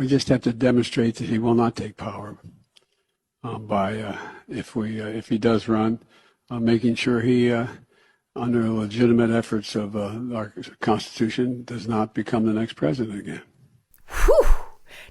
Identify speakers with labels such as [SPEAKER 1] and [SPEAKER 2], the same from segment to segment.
[SPEAKER 1] We just have to demonstrate that he will not take power by if he does run, making sure he, under legitimate efforts of our Constitution, does not become the next president again.
[SPEAKER 2] Whew.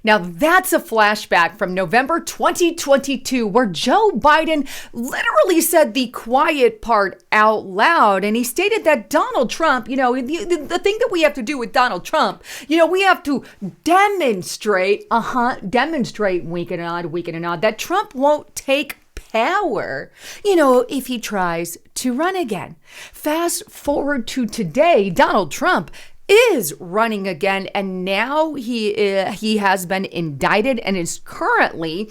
[SPEAKER 2] Now that's a flashback from November 2022 where Joe Biden literally said the quiet part out loud. And he stated that Donald Trump, the thing that we have to do with Donald Trump, we have to demonstrate, wink and a nod, that Trump won't take power, if he tries to run again. Fast forward to today, Donald Trump is running again, and now he has been indicted and is currently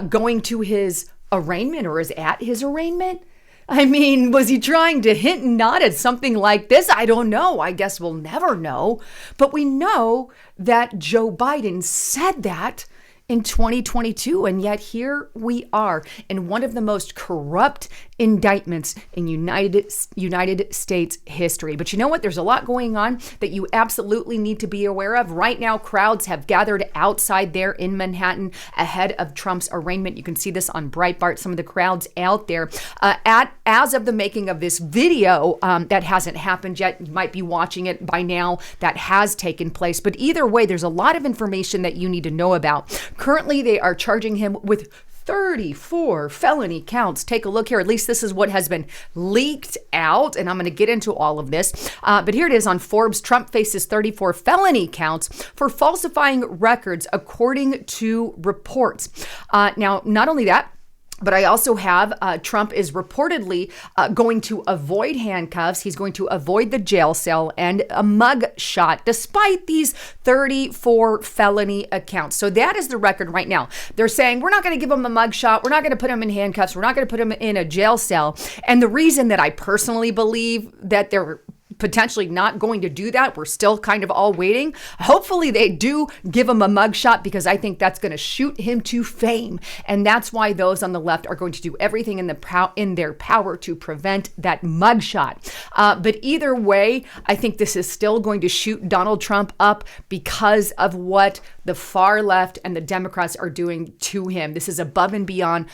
[SPEAKER 2] going to his arraignment, or is at his arraignment. I mean, was he trying to hint and nod at something like this? I don't know. I guess we'll never know. But we know that Joe Biden said that in 2022, and yet here we are in one of the most corrupt indictments in United States history. But you know what? There's a lot going on that you absolutely need to be aware of. Right now, crowds have gathered outside there in Manhattan ahead of Trump's arraignment. You can see this on Breitbart, some of the crowds out there. As of the making of this video, that hasn't happened yet. You might be watching it by now. That has taken place. But either way, there's a lot of information that you need to know about. Currently, they are charging him with 34 felony counts. Take a look here. At least this is what has been leaked out, and I'm going to get into all of this. But here it is on Forbes. Trump faces 34 felony counts for falsifying records, according to reports. Now, not only that, but I also have Trump is reportedly going to avoid handcuffs. He's going to avoid the jail cell and a mug shot, despite these 34 felony accounts. So that is the record right now. They're saying, we're not going to give him a mug shot. We're not going to put him in handcuffs. We're not going to put him in a jail cell. And the reason that I personally believe that they're potentially not going to do that, we're still kind of all waiting. Hopefully they do give him a mugshot, because I think that's going to shoot him to fame. And that's why those on the left are going to do everything in their power to prevent that mugshot. But either way, I think this is still going to shoot Donald Trump up because of what the far left and the Democrats are doing to him. This is above and beyond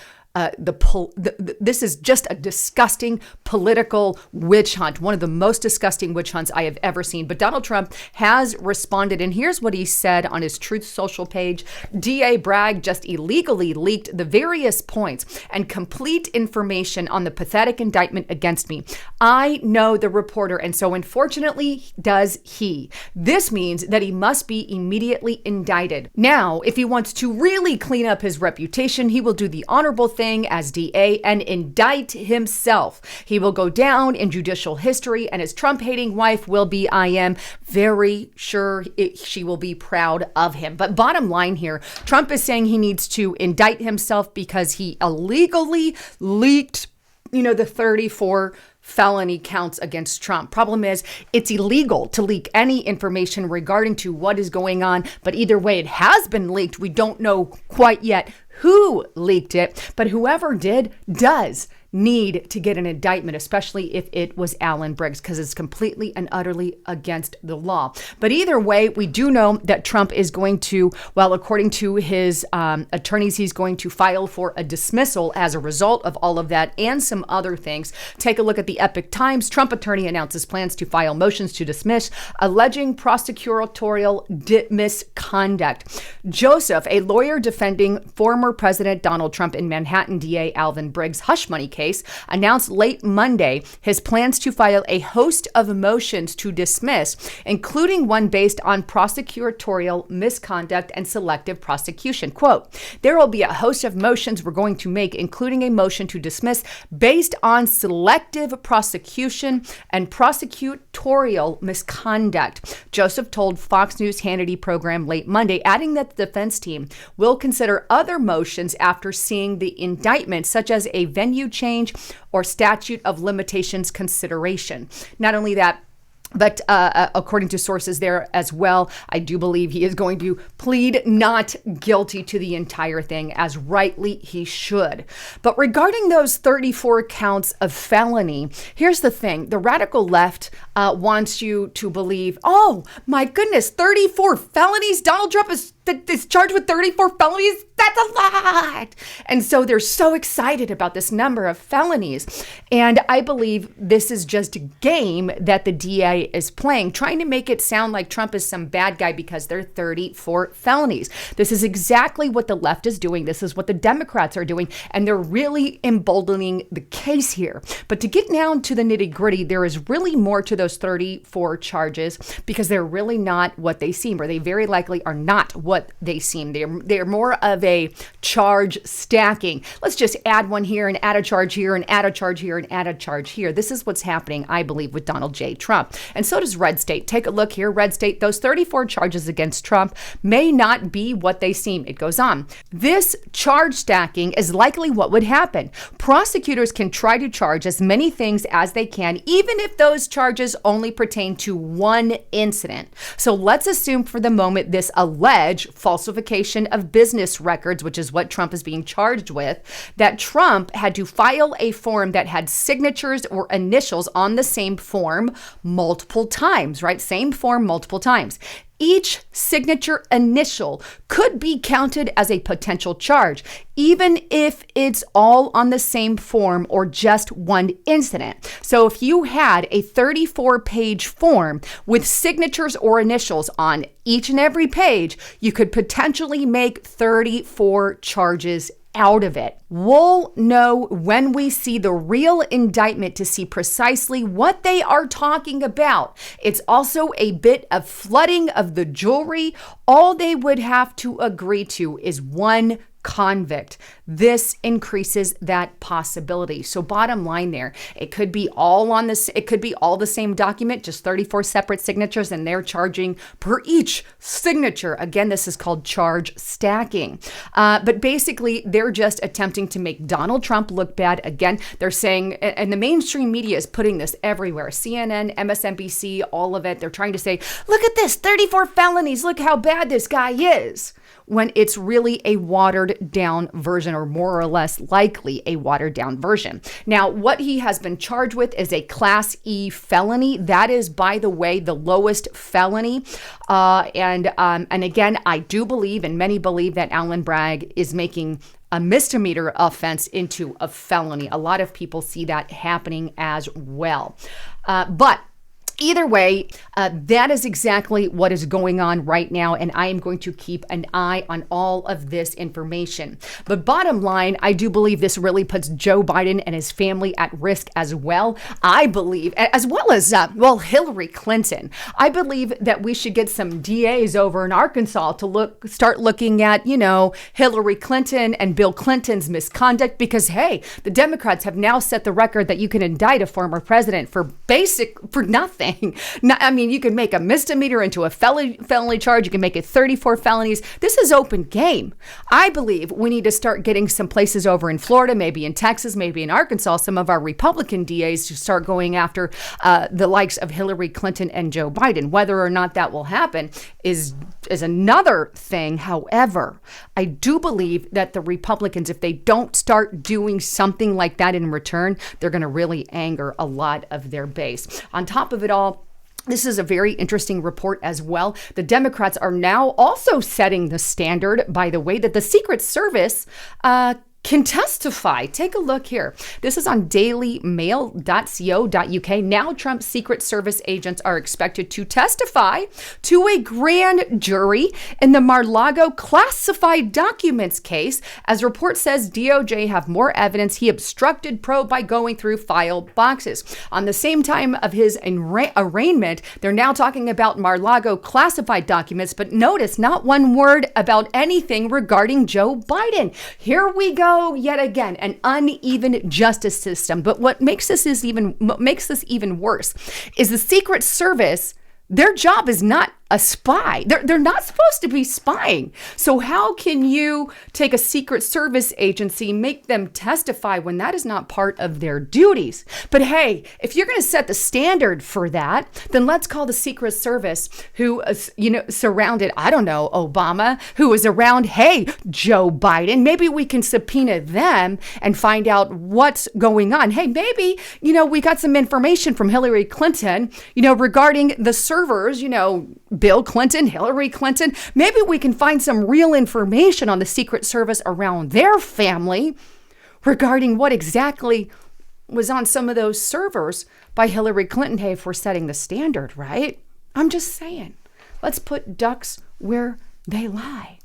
[SPEAKER 2] this is just a disgusting political witch hunt, one of the most disgusting witch hunts I have ever seen. But Donald Trump has responded, and here's what he said on his Truth Social page. DA Bragg just illegally leaked the various points and complete information on the pathetic indictment against me. I know the reporter, and so unfortunately does he. This means that he must be immediately indicted. Now, if he wants to really clean up his reputation, he will do the honorable thing as DA and indict himself. He will go down in judicial history, and his Trump-hating wife will be, I am very sure she will be proud of him. But bottom line here, Trump is saying he needs to indict himself because he illegally leaked, the 34 felony counts against Trump. Problem is, it's illegal to leak any information regarding to what is going on. But either way, it has been leaked. We don't know quite yet who leaked it, but whoever did does need to get an indictment, especially if it was Alan Briggs, because it's completely and utterly against the law. But either way, we do know that Trump is going to, according to his attorneys, he's going to file for a dismissal as a result of all of that and some other things. Take a look at the Epic Times. Trump attorney announces plans to file motions to dismiss, alleging prosecutorial misconduct. Joseph, a lawyer defending former President Donald Trump in Manhattan DA Alvin Briggs' hush money case, announced late Monday his plans to file a host of motions to dismiss, including one based on prosecutorial misconduct and selective prosecution. Quote, there will be a host of motions we're going to make, including a motion to dismiss based on selective prosecution and prosecutorial misconduct, Joseph told Fox News Hannity program late Monday, adding that the defense team will consider other motions after seeing the indictment, such as a venue change or statute of limitations consideration. Not only that, But according to sources there as well, I do believe he is going to plead not guilty to the entire thing, as rightly he should. But regarding those 34 counts of felony, here's the thing. The radical left wants you to believe, oh, my goodness, 34 felonies? Donald Trump is charged with 34 felonies? That's a lot. And so they're so excited about this number of felonies. And I believe this is just a game that the DA is playing, trying to make it sound like Trump is some bad guy because there are 34 felonies. This is exactly what the left is doing. This is what the Democrats are doing. And they're really emboldening the case here. But to get down to the nitty gritty, there is really more to those 34 charges because they're really not what they seem, or they very likely are not what they seem. They're more of a charge stacking. Let's just add one here and add a charge here and add a charge here and add a charge here. This is what's happening, I believe, with Donald J. Trump. And so does Red State. Take a look here. Red State, those 34 charges against Trump may not be what they seem. It goes on. This charge stacking is likely what would happen. Prosecutors can try to charge as many things as they can, even if those charges only pertain to one incident. So let's assume for the moment this alleged falsification of business records, which is what Trump is being charged with, that Trump had to file a form that had signatures or initials on the same form multiple times, right? Same form multiple times. Each signature initial could be counted as a potential charge, even if it's all on the same form or just one incident. So if you had a 34-page form with signatures or initials on each and every page, you could potentially make 34 charges out of it. We'll know when we see the real indictment to see precisely what they are talking about. It's also a bit of flooding of the jewelry. All they would have to agree to is one convict. This increases that possibility. So bottom line there, it could be all on this, it could be all the same document, just 34 separate signatures, and they're charging per each signature. Again, this is called charge stacking. But basically, they're just attempting to make Donald Trump look bad. Again, they're saying, and the mainstream media is putting this everywhere. CNN, MSNBC, all of it. They're trying to say, look at this, 34 felonies. Look how bad this guy is. When it's really a watered down version, or more or less likely a watered down version. Now, what he has been charged with is a Class E felony. That is, by the way, the lowest felony. And again, I do believe, and many believe, that Alan Bragg is making a misdemeanor offense into a felony. A lot of people see that happening as well. But either way, that is exactly what is going on right now, and I am going to keep an eye on all of this information. But bottom line, I do believe this really puts Joe Biden and his family at risk as well. I believe, as well as, Hillary Clinton. I believe that we should get some DAs over in Arkansas to start looking at, Hillary Clinton and Bill Clinton's misconduct, because, hey, the Democrats have now set the record that you can indict a former president for nothing. I mean, you can make a misdemeanor into a felony charge. You can make it 34 felonies. This is open game. I believe we need to start getting some places over in Florida, maybe in Texas, maybe in Arkansas, some of our Republican DAs to start going after the likes of Hillary Clinton and Joe Biden. Whether or not that will happen is another thing. However, I do believe that the Republicans, if they don't start doing something like that in return, they're going to really anger a lot of their base. On top of it all, this is a very interesting report as well. The Democrats are now also setting the standard by the way that the Secret Service can testify. Take a look here. This is on dailymail.co.uk. Now Trump's Secret Service agents are expected to testify to a grand jury in the Mar-a-Lago classified documents case. As report says, DOJ have more evidence he obstructed probe by going through file boxes. On the same time of his arraignment, they're now talking about Mar-a-Lago classified documents, but notice not one word about anything regarding Joe Biden. Here we go. Yet again, an uneven justice system. But what makes this even worse is the Secret Service. Their job is not a spy. They're not supposed to be spying. So how can you take a Secret Service agency, make them testify when that is not part of their duties? But hey, if you're going to set the standard for that, then let's call the Secret Service who, surrounded, I don't know, Obama, who was around, hey, Joe Biden. Maybe we can subpoena them and find out what's going on. Hey, maybe, we got some information from Hillary Clinton, regarding the servers, Bill Clinton, Hillary Clinton. Maybe we can find some real information on the Secret Service around their family regarding what exactly was on some of those servers by Hillary Clinton. Hey, if we're setting the standard, right? I'm just saying, let's put ducks where they lie.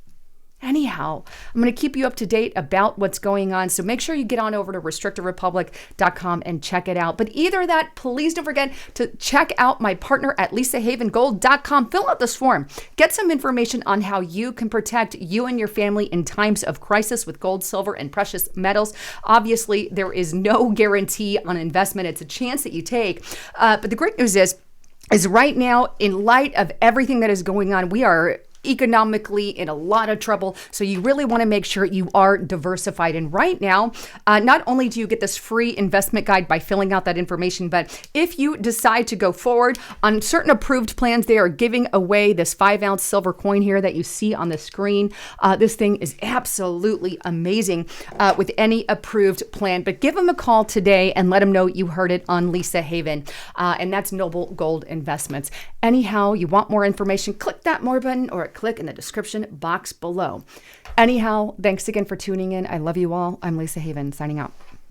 [SPEAKER 2] Anyhow, I'm going to keep you up to date about what's going on. So make sure you get on over to restrictedrepublic.com and check it out. But either that, please don't forget to check out my partner at lisahavengold.com. Fill out this form. Get some information on how you can protect you and your family in times of crisis with gold, silver, and precious metals. Obviously, there is no guarantee on investment. It's a chance that you take. But the great news is right now, in light of everything that is going on, we are economically in a lot of trouble. So you really want to make sure you are diversified. And right now, not only do you get this free investment guide by filling out that information, but if you decide to go forward on certain approved plans, they are giving away this 5-ounce silver coin here that you see on the screen. This thing is absolutely amazing with any approved plan. But give them a call today and let them know you heard it on Lisa Haven. And that's Noble Gold Investments. Anyhow, you want more information, click that more button or click in the description box below. Anyhow, thanks again for tuning in. I love you all. I'm Lisa Haven, signing out.